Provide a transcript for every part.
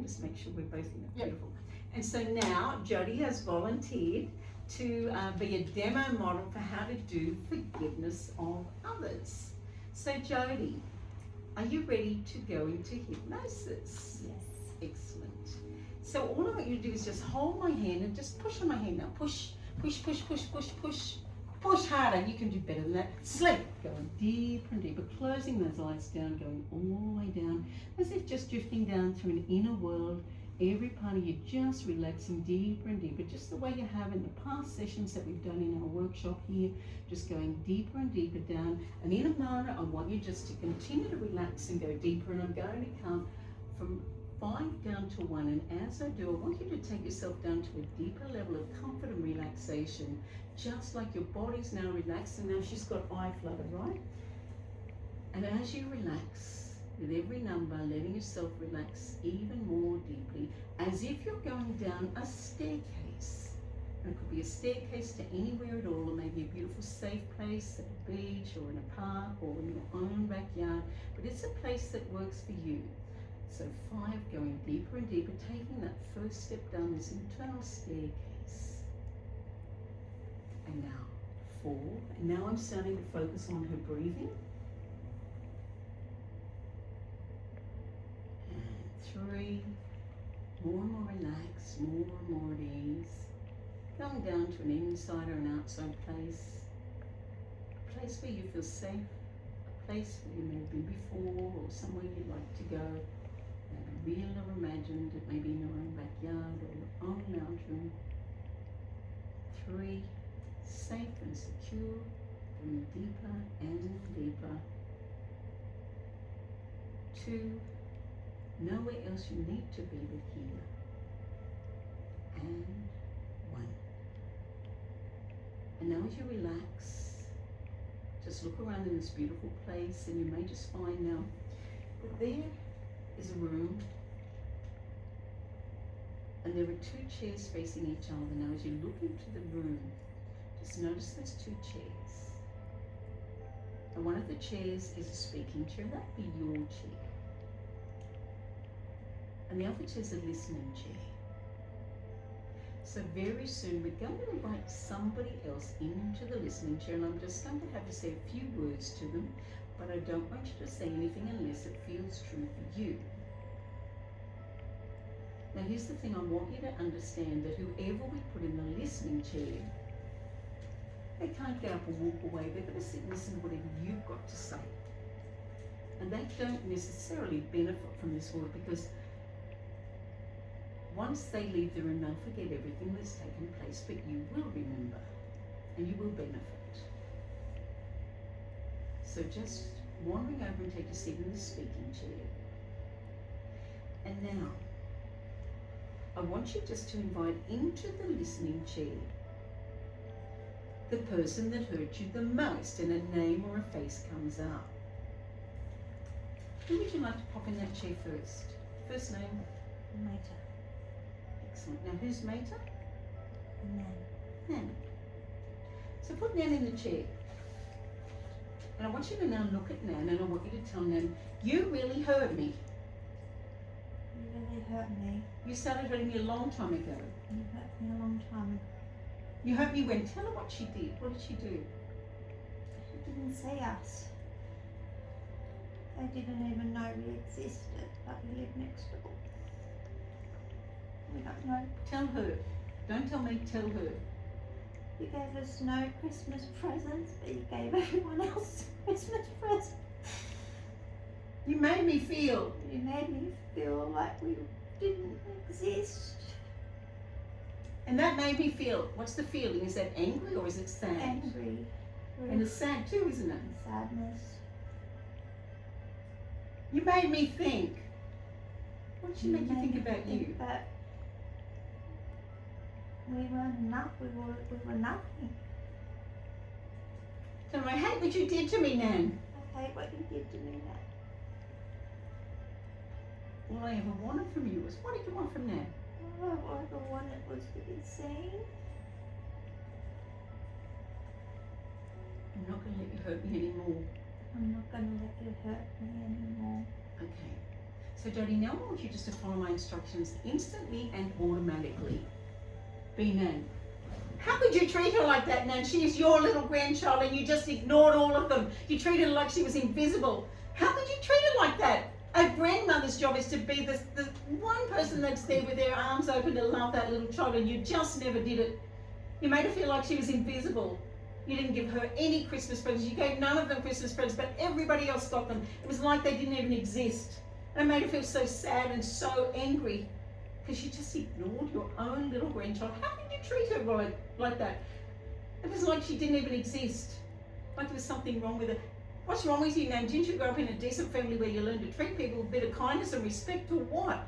just make sure we're both in it. Beautiful. And so now Jodie has volunteered to be a demo model for how to do forgiveness of others. So Jodie, are you ready to go into hypnosis? Yes. Excellent. So all I want you to do is just hold my hand and just push on my hand now. Push, push, push, push, push, push. Push harder. You can do better than that. Sleep. Going deeper and deeper. Closing those eyes down, going all the way down, as if just drifting down through an inner world. Every part of you just relaxing deeper and deeper, just the way you have in the past sessions that we've done in our workshop here, just going deeper and deeper down. And in a moment, I want you just to continue to relax and go deeper, and I'm going to count from 5 down to 1, and as I do, I want you to take yourself down to a deeper level of comfort and relaxation, just like your body's now relaxed, and now she's got eye flutter, right? And as you relax, with every number, letting yourself relax even more deeply, as if you're going down a staircase. And it could be a staircase to anywhere at all, or maybe a beautiful safe place at a beach or in a park or in your own backyard, but it's a place that works for you. So 5, going deeper and deeper, taking that first step down this internal staircase. And now 4, and now I'm starting to focus on her breathing. 3, more and more relaxed, more and more at ease. Going down to an inside or an outside place. A place where you feel safe, a place where you may have been before, or somewhere you'd like to go. Real or imagined, it may be in your own backyard or your own lounge room. 3, safe and secure, going deeper and deeper. 2, nowhere else you need to be but here. And 1. And now as you relax, just look around in this beautiful place, and you may just find now that there is a room, and there are 2 chairs facing each other. Now as you look into the room, just notice those 2 chairs. And one of the chairs is a speaking chair, that'd be your chair. And the other chair is a listening chair. So very soon we're going to invite somebody else into the listening chair, and I'm just going to have to say a few words to them, but I don't want you to say anything unless it feels true for you. Now here's the thing, I want you to understand that whoever we put in the listening chair, they can't get up and walk away. They're going to sit and listen to whatever you've got to say. And they don't necessarily benefit from this work, because once they leave the room, they'll forget everything that's taken place, but you will remember and you will benefit. So just wandering over and take a seat in the speaking chair. And now, I want you just to invite into the listening chair the person that hurt you the most, and a name or a face comes up. Who would you like to pop in that chair first? First name? Mater. Excellent. Now who's Mater? Nan. Nan. So put Nan in the chair. And I want you to now look at Nan, and I want you to tell Nan, you really hurt me. You really hurt me. You started hurting me a long time ago. You hurt me a long time ago. You hurt me when? Tell her what she did. What did she do? She didn't see us. They didn't even know we existed, but we lived next door. We don't know. Tell her. Don't tell me, tell her. You gave us no Christmas presents, but you gave everyone else Christmas presents. You made me feel. You made me feel like we didn't exist. And that made me feel, what's the feeling? Is that angry or is it sad? Angry. And it's sad too, isn't it? Sadness. You made me think. What did she make you think about you? That we weren't enough. We were nothing. Tell her, I hate what you did to me, Nan. I hate what you did to me, Nan. All I ever wanted from you was, what did you want from Nan? All I ever wanted was to be seen. I'm not going to let you hurt me anymore. I'm not going to let you hurt me anymore. Okay. So Jodie, now I want you just to follow my instructions instantly and automatically. Be Nan. How could you treat her like that, Nan? She is your little grandchild and you just ignored all of them. You treated her like she was invisible. How could you treat her like that? A grandmother's job is to be the one person that's there with their arms open to love that little child, and you just never did it. You made her feel like she was invisible. You didn't give her any Christmas presents. You gave none of them Christmas presents, but everybody else got them. It was like they didn't even exist. And it made her feel so sad and so angry because you just ignored your own little grandchild. How could you treat her like that? It was like she didn't even exist. Like there was something wrong with her. What's wrong with you, Nan? Didn't you grow up in a decent family where you learned to treat people with a bit of kindness and respect, or what?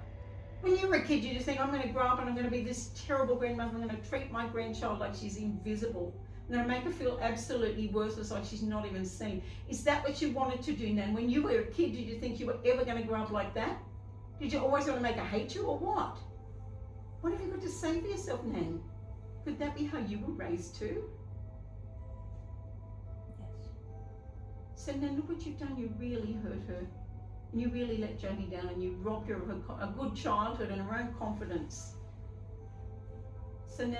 When you were a kid, you just think, I'm going to grow up and I'm going to be this terrible grandmother. I'm going to treat my grandchild like she's invisible. I'm going to make her feel absolutely worthless, like she's not even seen. Is that what you wanted to do, Nan? When you were a kid, did you think you were ever going to grow up like that? Did you always want to make her hate you, or what? What have you got to say for yourself, Nan? Could that be how you were raised too? So now look what you've done. You really hurt her. And you really let Jodie down, and you robbed her of a good childhood and her own confidence. So now,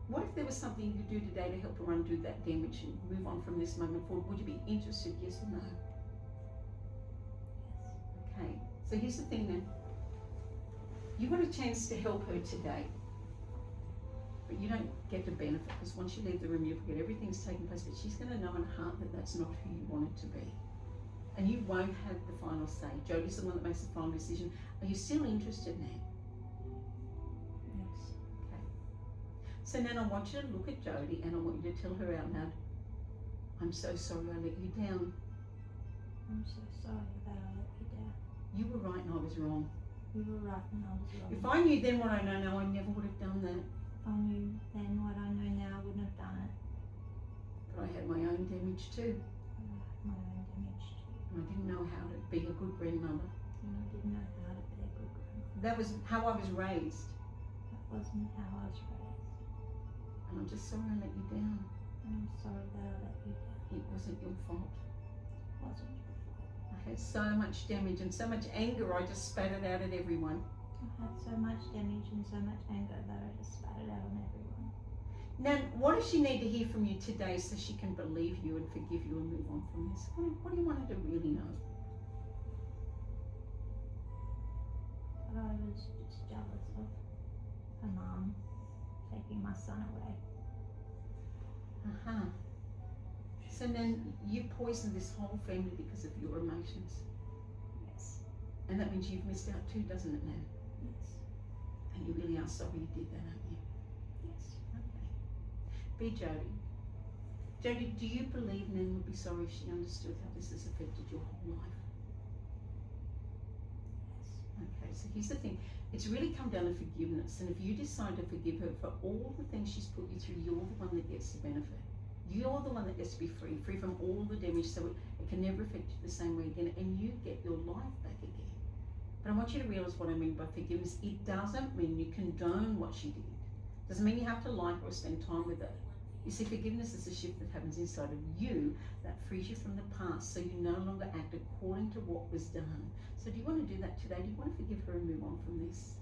what if there was something you could do today to help her undo that damage and move on from this moment forward? Would you be interested, yes or no? Okay, so here's the thing then. You got a chance to help her today. But you don't get the benefit, because once you leave the room, you forget everything's taken place, but she's going to know in her heart that that's not who you want it to be. And you won't have the final say. Jodie's the one that makes the final decision. Are you still interested, Nan? Yes. Okay. So Nan, I want you to look at Jodie and I want you to tell her out loud, I'm so sorry I let you down. I'm so sorry that I let you down. You were right and I was wrong. You were right and I was wrong. If I knew then what I know now, I never would have done that. If I knew then what I know now, I wouldn't have done it. But I had my own damage too. My own damage too. And I didn't know how to be a good grandmother. And I didn't know how to be a good grandmother. That was how I was raised. That wasn't how I was raised. And I'm just sorry I let you down. And I'm sorry that I let you down. It wasn't your fault. It wasn't your fault. I had so much damage and so much anger, I just spat it out at everyone. I had so much damage and so much anger that I just spat it out on everyone. Nan, what does she need to hear from you today so she can believe you and forgive you and move on from this? What do you want her to really know? But I was just jealous of her mum taking my son away. Uh-huh. So then you poisoned this whole family because of your emotions. Yes. And that means you've missed out too, doesn't it, Nan? Yes. And you really are sorry you did that, aren't you? Yes. Okay. Be Jodie. Jodie, do you believe Nan would be sorry if she understood how this has affected your whole life? Yes. Okay, so here's the thing. It's really come down to forgiveness. And if you decide to forgive her for all the things she's put you through, you're the one that gets the benefit. You're the one that gets to be free from all the damage, so it can never affect you the same way again, and you get your life back again. But I want you to realize what I mean by forgiveness. It doesn't mean you condone what she did. It doesn't mean you have to like her or spend time with her. You see, forgiveness is a shift that happens inside of you that frees you from the past, so you no longer act according to what was done. So do you want to do that today? Do you want to forgive her and move on from this?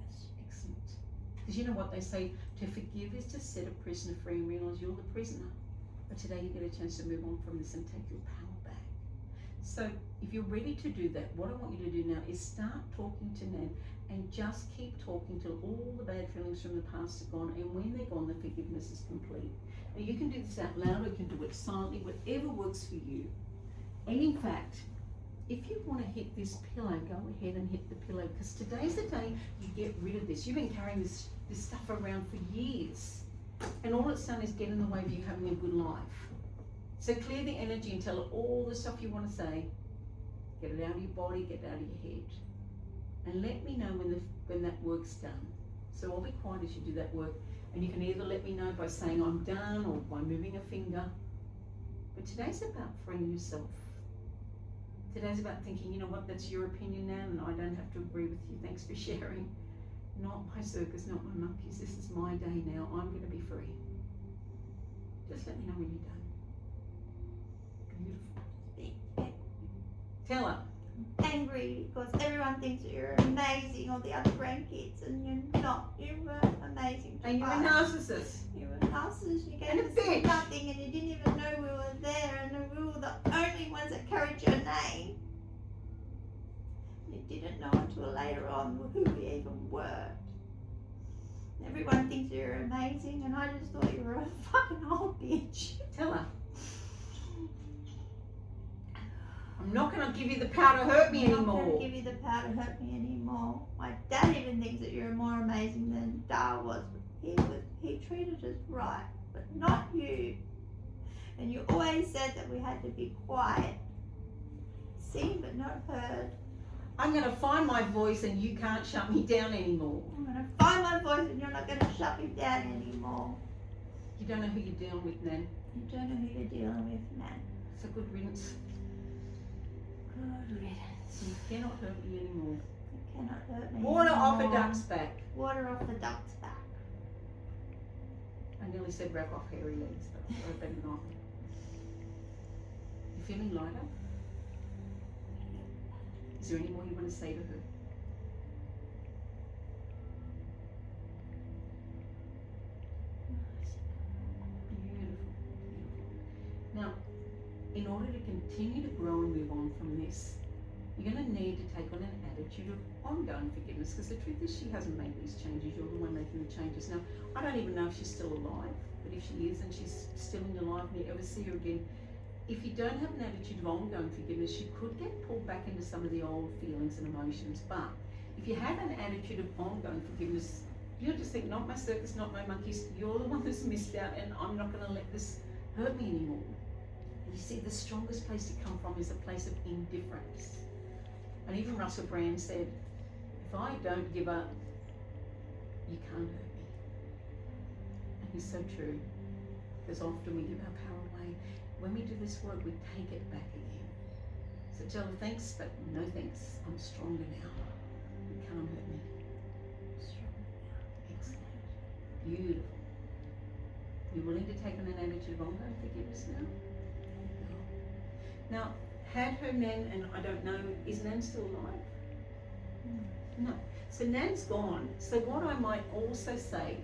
Yes. Excellent. Because you know what they say, to forgive is to set a prisoner free and realize you're the prisoner. But today you get a chance to move on from this and take your power back. So if you're ready to do that, what I want you to do now is start talking to Nan and just keep talking till all the bad feelings from the past are gone, and when they're gone, the forgiveness is complete. Now you can do this out loud, or you can do it silently, whatever works for you. And in fact, if you want to hit this pillow, go ahead and hit the pillow, because today's the day you get rid of this. You've been carrying this stuff around for years. And all it's done is get in the way of you having a good life. So clear the energy and tell her all the stuff you want to say. Get it out of your body, get it out of your head. And let me know when that work's done. So I'll be quiet as you do that work. And you can either let me know by saying I'm done or by moving a finger. But today's about freeing yourself. Today's about thinking, you know what, that's your opinion now and I don't have to agree with you. Thanks for sharing. Not my circus, not my monkeys. This is my day now. I'm going to be free. Just let me know when you're done. Beautiful. Tell her. angry because everyone thinks that you're amazing, all the other grandkids, and you're not. You were amazing to And you're a us. narcissist. You were a narcissist. You And a gave us bitch. nothing, and you didn't even know we were there, and we were the only ones that carried your name. You didn't know until later on who we even were. Everyone thinks you're amazing, and I just thought you were a fucking old bitch. Tell her. I'm not going to give you the power to hurt me I'm not anymore. going to give you the power to hurt me anymore. My dad even thinks that you're more amazing than Dar was. He treated us right, but not you. And you always said that we had to be quiet. Seen but not heard. I'm going to find my voice and you can't shut me down anymore. I'm going to find my voice and you're not going to shut me down anymore. You don't know who you're dealing with, Nan. You don't know who you're dealing with, man. It's a good riddance. Good riddance. You cannot hurt me anymore. You cannot hurt me Water off a anymore. duck's back. Water off the duck's back. I nearly said wrap off hairy legs, but I better not. You feeling lighter? Is there any more you want to say to her? Beautiful. Now, in order to continue to grow and move on from this, you're going to need to take on an attitude of ongoing forgiveness, because the truth is she hasn't made these changes. You're the one making the changes. Now, I don't even know if she's still alive, but if she is and she's still in your life and you ever see her again, if you don't have an attitude of ongoing forgiveness, you could get pulled back into some of the old feelings and emotions. But if you have an attitude of ongoing forgiveness, you'll just think, not my circus, not my monkeys, you're the one that's missed out, and I'm not going to let this hurt me anymore. And you see, the strongest place to come from is a place of indifference. And even Russell Brand said, if I don't give up, you can't hurt me. And he's so true, because often we give our power away. When we do this work, we take it back again. So tell her, thanks, but no thanks. I'm stronger now. You can't hurt me. Stronger now. Excellent. Beautiful. You willing to take on an attitude of ongoing forgiveness now? Now, had her Nan, and I don't know, is Nan still alive? No. So Nan's gone. So what I might also say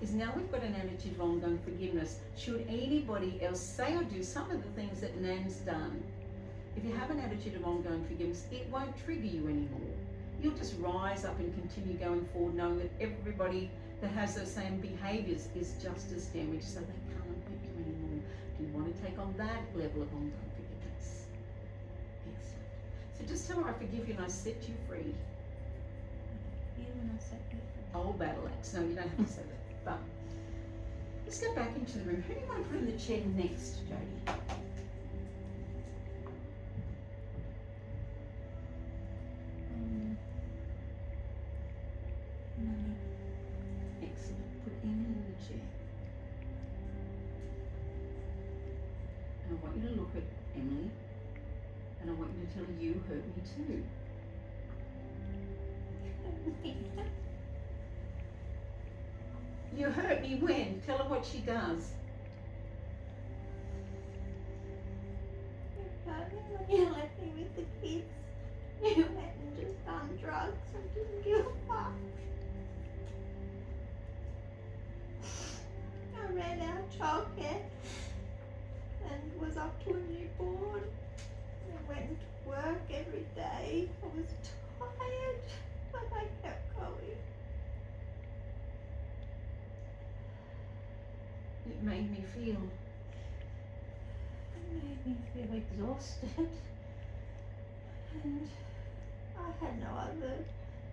is, now we've got an attitude of ongoing forgiveness. Should anybody else say or do some of the things that Nan's done, if you have an attitude of ongoing forgiveness, it won't trigger you anymore. You'll just rise up and continue going forward, knowing that everybody that has those same behaviours is just as damaged, so they can't hurt you anymore. Do you want to take on that level of ongoing forgiveness? Excellent. So just tell her, I forgive you and I set you free. You and I set you free. Old battle axe. No, you don't have to say that. But let's go back into the room. Who do you want to put in the chair next, Jodie? Money. Excellent. Put Emily in the chair. And I want you to look at Emily, and I want you to tell her, you hurt me too. You hurt me when? Tell her what she does. You left me with the kids. You went and just done drugs and didn't give a fuck. I ran out of childcare and was up to a newborn. I went to work every day. I was tired, but I kept going. It made me feel. It made me feel exhausted. And I had no other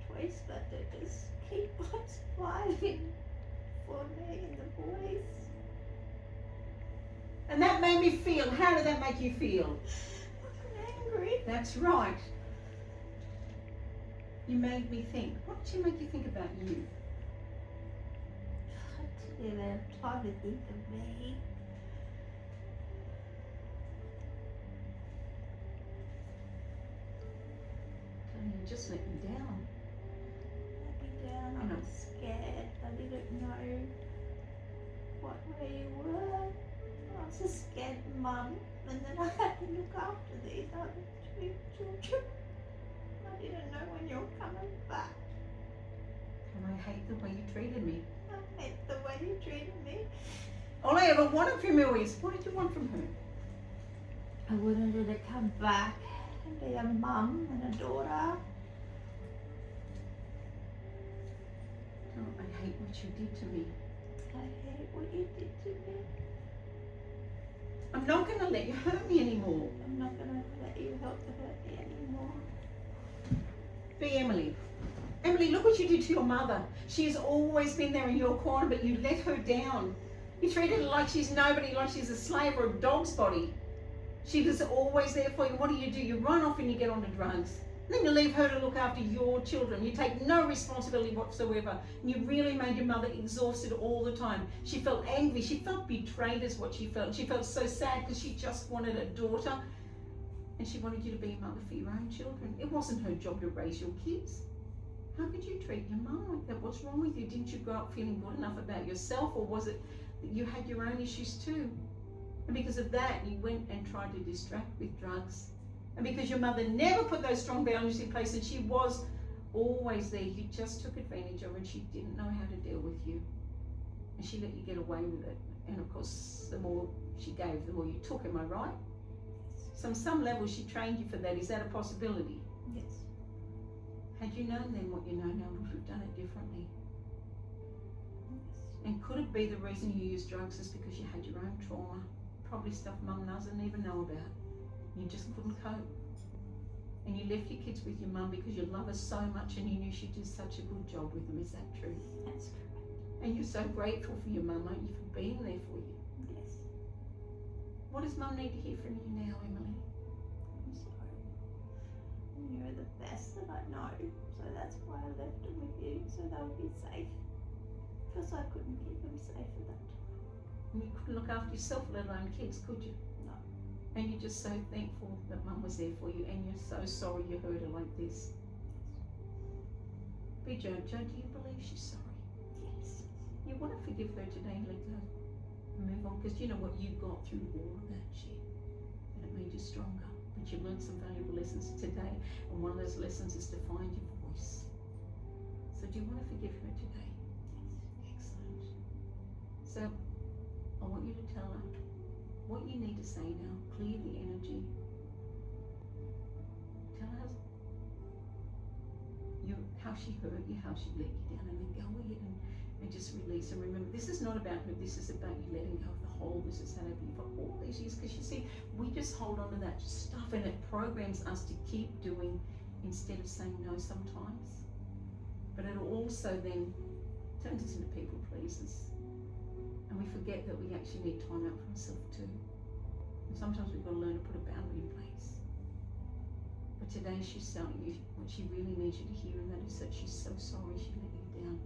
choice but to just keep on surviving for me and the boys. And that made me feel. How did that make you feel? I'm angry. That's right. You made me think. What did she make you think about you? I didn't have time to think of me. You just let me down. Let me down. I was scared. I didn't know what way you were. I was a scared mum, and then I had to look after these other two children. coming back. And I hate the way you treated me. I hate the way you treated me. All I ever wanted from you is, what did you want from her? I wanted her to come back and be a mum and a daughter. Oh, I hate what you did to me. I hate what you did to me. I'm not going to let you hurt me anymore. I'm not going to let you hurt me anymore. Be Emily. Emily, look what you did to your mother. She has always been there in your corner, but you let her down. You treated her like she's nobody, like she's a slave or a dog's body. She was always there for you. What do? You run off and you get onto drugs. Then you leave her to look after your children. You take no responsibility whatsoever. And you really made your mother exhausted all the time. She felt angry. She felt betrayed is what she felt. She felt so sad because she just wanted a daughter. And she wanted you to be a mother for your own children. It wasn't her job to raise your kids. How could you treat your mum like that? What's wrong with you? Didn't you grow up feeling good enough about yourself, or was it that you had your own issues too? And because of that, you went and tried to distract with drugs. And because your mother never put those strong boundaries in place and she was always there, you just took advantage of her and she didn't know how to deal with you. And she let you get away with it. And of course, the more she gave, the more you took. Am I right? So on some level, she trained you for that. Is that a possibility? Yes. Had you known then what you know now, would you have done it differently? Yes. And could it be the reason you used drugs is because you had your own trauma? Probably stuff mum doesn't even know about. You just couldn't cope. And you left your kids with your mum because you love her so much and you knew she did such a good job with them. Is that true? That's correct. And you're so grateful for your mum, aren't you, for being there for you? Yes. What does mum need to hear from you now, Emily? I'm sorry. You're the best that I know. So that's why I left them with you, so they'll be safe. Because I couldn't keep them safe at that time. And you couldn't look after yourself, let alone kids, could you? No. And you're just so thankful that mum was there for you, and you're so sorry you hurt her like this. Be Jo, do you believe she's sorry? Yes. You want to forgive her today and let go and move on, because you know what, you got through all of that shit and it made you stronger. But you learned some valuable lessons today, and one of those lessons is to find your voice. So do you want to forgive her today? Yes. Excellent. So I want you to tell her what you need to say now. Clear the energy. Tell her how she hurt you, how she let you down, and then go ahead and just release. And remember, this is not about her, this is about you letting go of the whole. This has had you for all these years, because you see, we just hold on to that stuff and it programs us to keep doing instead of saying no sometimes. But it also then turns us into people pleasers. And we forget that we actually need time out for ourselves too. And sometimes we've got to learn to put a boundary in place. But today she's telling you what she really needs you to hear, and that is that she's so sorry she let you down.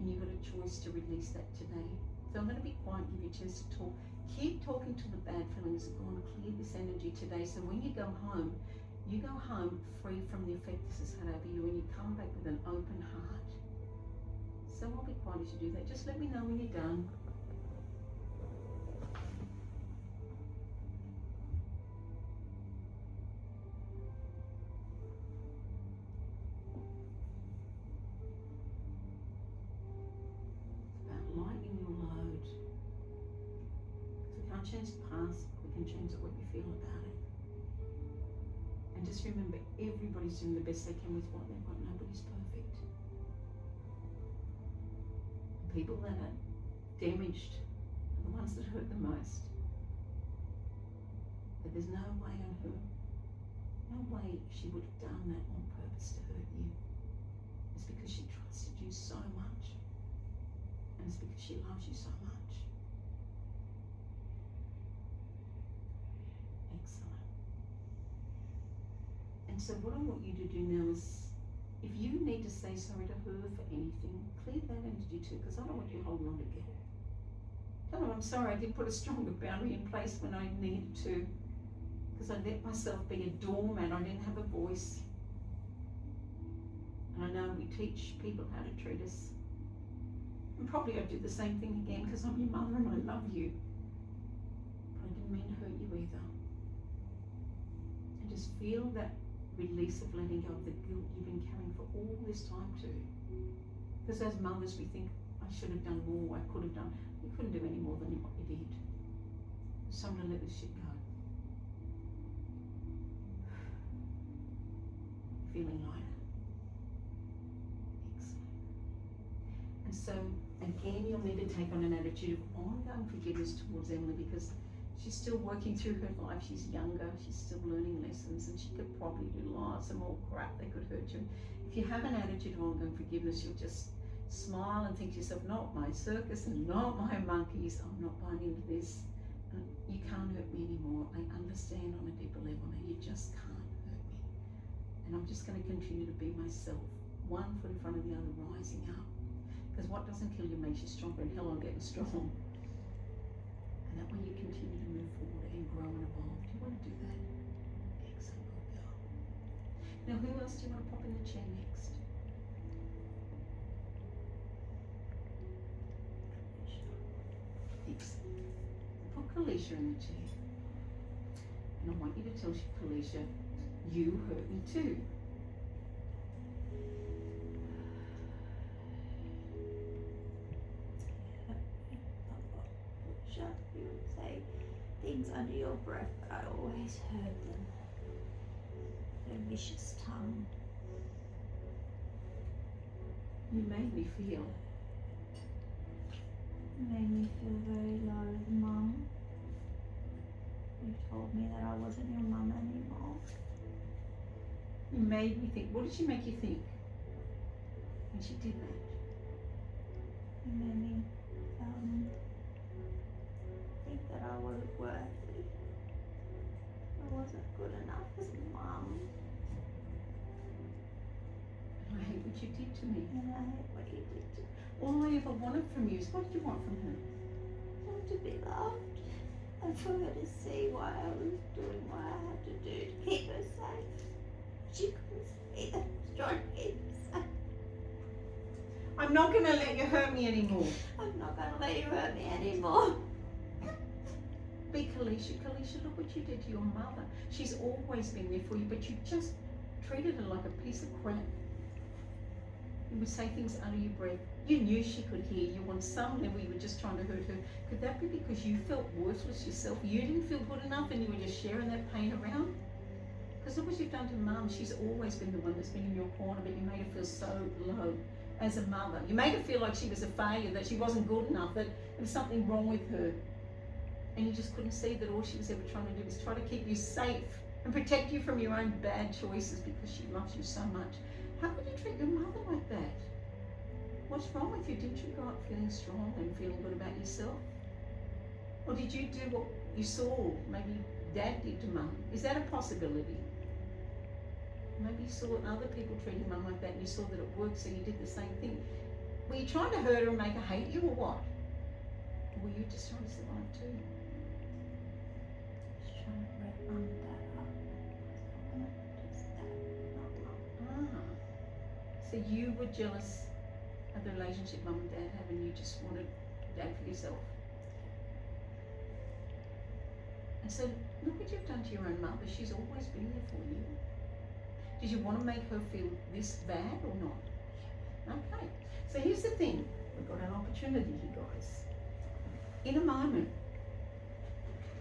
And you've got a choice to release that today. So I'm going to be quiet, give you a chance to talk. Keep talking till the bad feelings are gone. Clear this energy today. So when you go home free from the effect this has had over you, and you come back with an open heart. So I'll be quiet as you do that. Just let me know when you're done. Lighten your load. We can't change the past, we can change what we feel about it. And just remember, everybody's doing the best they can with what they've got. Nobody's perfect. The people that are damaged are the ones that hurt the most. But there's no way on her, no way she would have done that on purpose to hurt you. It's because she trusted you so much. And it's because she loves you so much. Excellent. And so what I want you to do now is, if you need to say sorry to her for anything, clear that energy too, because I don't want you holding on to guilt. Tell her, I'm sorry I didn't put a stronger boundary in place when I needed to, because I let myself be a doormat. I didn't have a voice. And I know we teach people how to treat us. And probably I'd do the same thing again, because I'm your mother and I love you. But I didn't mean to hurt you either. And just feel that release of letting go of the guilt you've been carrying for all this time too. Because as mothers we think, I should have done more, I could have done. You couldn't do any more than what you did. It's time to let this shit go. Feeling lighter. Excellent. And so, again, you'll need to take on an attitude of ongoing forgiveness towards Emily, because she's still working through her life. She's younger, she's still learning lessons, and she could probably do lots of more crap that could hurt you. If you have an attitude of ongoing forgiveness, you'll just smile and think to yourself, not my circus and not my monkeys, I'm not buying into this. And you can't hurt me anymore. I understand on a deeper level now, you just can't hurt me. And I'm just going to continue to be myself, one foot in front of the other, rising up. Because what doesn't kill you makes you stronger, and hell, I'm getting strong. And that way you continue to move forward and grow and evolve. Do you want to do that? Excellent, good girl. Now, who else do you want to pop in the chair next? Excellent. Put Kalisha in the chair. And I want you to tell Kalisha, you hurt me too. You would say things under your breath, but I always heard them. Their vicious tongue. You made me feel. It made me feel very low, Mum. You told me that I wasn't your mum anymore. You made me think. What did she make you think when she did that? You made me think that I wasn't worthy. I wasn't good enough as a mum. I hate what you did to me. And I hate what you did to me. All I ever wanted from you is, what did you want from her? I want to be loved. And for her to see what I was doing, what I had to do to keep her safe. She couldn't see that I was trying to keep her safe. I'm not going to let you hurt me anymore. I'm not going to let you hurt me anymore. Be Kalisha. Kalisha, look what you did to your mother. She's always been there for you, but you just treated her like a piece of crap. You would say things under your breath. You knew she could hear you. On some level, you were just trying to hurt her. Could that be because you felt worthless yourself? You didn't feel good enough and you were just sharing that pain around? Because look what you've done to Mum. She's always been the one that's been in your corner, but you made her feel so low as a mother. You made her feel like she was a failure, that she wasn't good enough, that there was something wrong with her. And you just couldn't see that all she was ever trying to do was try to keep you safe and protect you from your own bad choices because she loves you so much. How could you treat your mother like that? What's wrong with you? Didn't you grow up feeling strong and feeling good about yourself? Or did you do what you saw maybe Dad did to Mum? Is that a possibility? Maybe you saw other people treating Mum like that and you saw that it worked, so you did the same thing. Were you trying to hurt her and make her hate you, or what? Or were you just trying to survive too? Just trying to break Mum and Dad up. I wanted just Dad, not Mum. So you were jealous of the relationship Mum and Dad have, and you just wanted Dad for yourself. And so look what you've done to your own mother. She's always been there for you. Did you want to make her feel this bad or not? Okay. So here's the thing. We've got an opportunity here, guys. In a moment,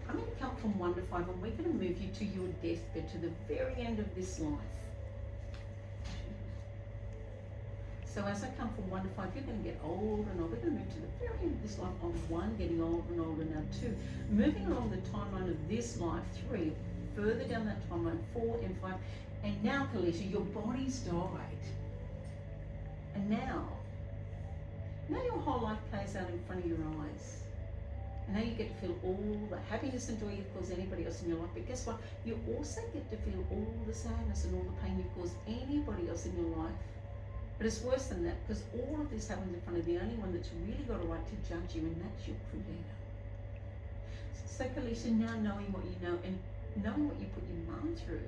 I'm going to count from 1 to 5, and we're going to move you to your deathbed, to the very end of this life. So as I come from 1 to 5, you're going to get older and older. We're going to move to the very end of this life on 1, getting older and older now 2. Moving along the timeline of this life, 3. Further down that timeline, 4 and 5. And now, Kalisha, your body's died. And now your whole life plays out in front of your eyes. And now you get to feel all the happiness and joy you've caused anybody else in your life. But guess what? You also get to feel all the sadness and all the pain you've caused anybody else in your life. But it's worse than that, because all of this happens in front of the only one that's really got a right to judge you, and that's your Creator. So Kalisha, now knowing what you know and knowing what you put your mum through,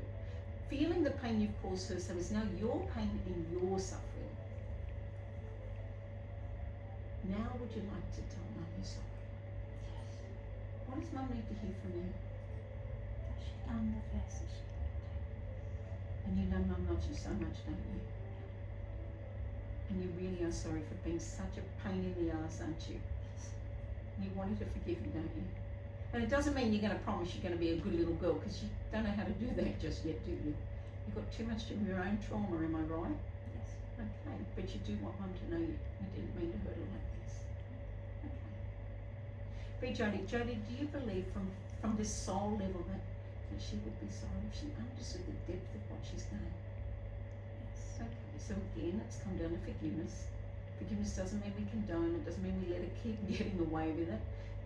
feeling the pain you've caused her, so it's now your pain and your suffering. Now would you like to tell Mum you're sorry? What does Mum need to hear from you? That she done the best that she could do. And you know Mum loves you so much, don't you? And you really are sorry for being such a pain in the ass, aren't you? You want her to forgive you, don't you? And it doesn't mean you're going to promise you're going to be a good little girl, because you don't know how to do that just yet, do you? You've got too much of your own trauma, am I right? Yes. Okay, but you do want Mum to know you didn't mean to hurt her like this. Okay. But Jodie, do you believe from this soul level that she would be sorry if she understood the depth of what she's done? Yes. Okay, so again, it's come down to forgiveness. Forgiveness doesn't mean we condone it, doesn't mean we let it keep getting away with it.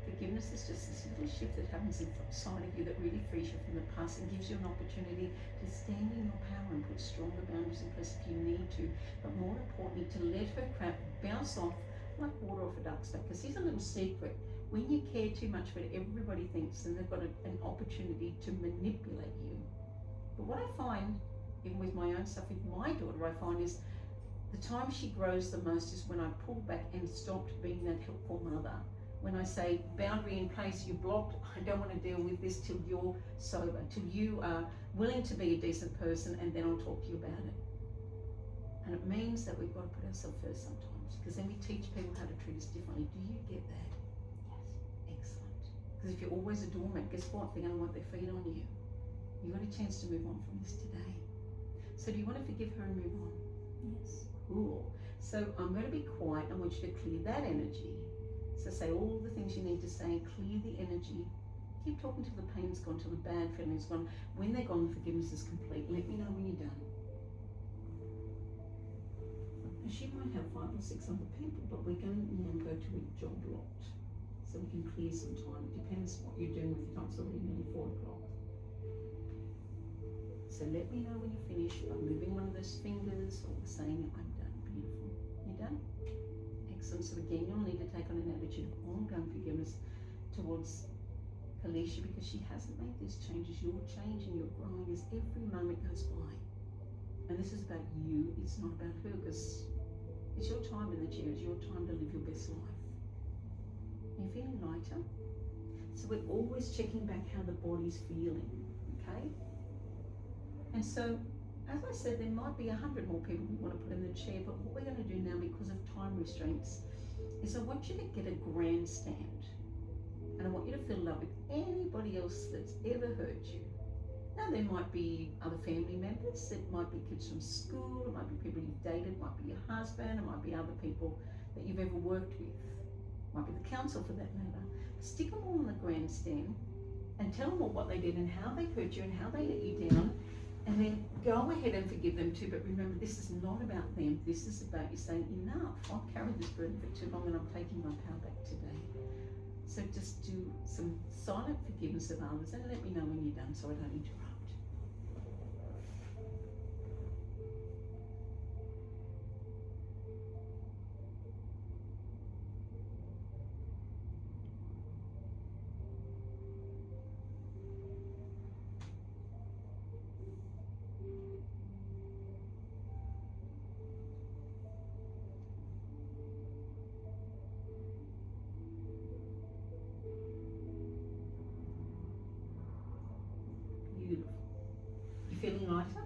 Forgiveness is just this little shift that happens inside of you that really frees you from the past and gives you an opportunity to stand in your power and put stronger boundaries in place if you need to. But more importantly, to let her crap bounce off like water off a duck's back. Because here's a little secret. When you care too much what everybody thinks, then they've got an opportunity to manipulate you. But what I find, even with my own stuff with my daughter, I find is the time she grows the most is when I pull back and stopped being that helpful mother. When I say boundary in place, you're blocked, I don't want to deal with this till you're sober, till you are willing to be a decent person, and then I'll talk to you about it. And it means that we've got to put ourselves first sometimes, because then we teach people how to treat us differently. Do you get that? Yes. Excellent. Because if you're always a doormat, guess what? They're going to want their feet on you. You've got a chance to move on from this today. So do you want to forgive her and move on? Yes. Cool. So I'm going to be quiet. I want you to clear that energy. So say all the things you need to say, clear the energy. Keep talking till the pain's gone, till the bad feeling's gone. When they're gone, forgiveness is complete. Let me know when you're done. And she might have 5 or 6 other people, but we're going to now go to a job lot. So we can clear some time. It depends what you're doing with your time. It's already nearly 4 o'clock. So let me know when you're finished by moving one of those fingers or saying, I'm done. Beautiful. You done? Excellent. So again, you'll need to take on an attitude of ongoing forgiveness towards Alicia, because she hasn't made these changes. You're changing, you're growing as every moment goes by. And this is about you. It's not about her, because it's your time in the chair. It's your time to live your best life. Are you feeling lighter? So we're always checking back how the body's feeling, okay? And so, as I said, there might be 100 more people we want to put in the chair, but what we're going to do now, because of time restraints, is I want you to get a grandstand. And I want you to fill it up with anybody else that's ever hurt you. Now, there might be other family members, it might be kids from school, it might be people you've dated, it might be your husband, it might be other people that you've ever worked with, it might be the council for that matter. Stick them all on the grandstand and tell them all what they did and how they hurt you and how they let you down. And then go ahead and forgive them too, but remember, this is not about them. This is about you saying, enough, I've carried this burden for too long and I'm taking my power back today. So just do some silent forgiveness of others and let me know when you're done so I don't interrupt. Beautiful. You feeling lighter?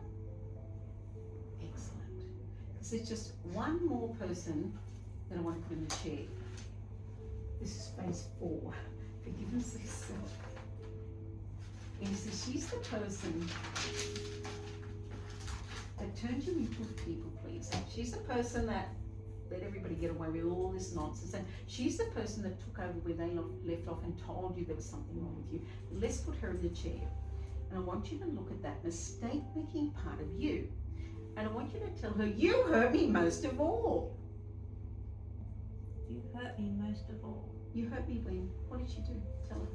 Excellent. Because there's just one more person that I want to put in the chair. This is phase 4. Forgiveness of self. And so she's the person that turned you into a people pleaser. She's the person that let everybody get away with all this nonsense. And she's the person that took over where they left off and told you there was something wrong with you. Let's put her in the chair. And I want you to look at that mistake-making part of you. And I want you to tell her, you hurt me most of all. You hurt me most of all. You hurt me when? What did you do? Tell her.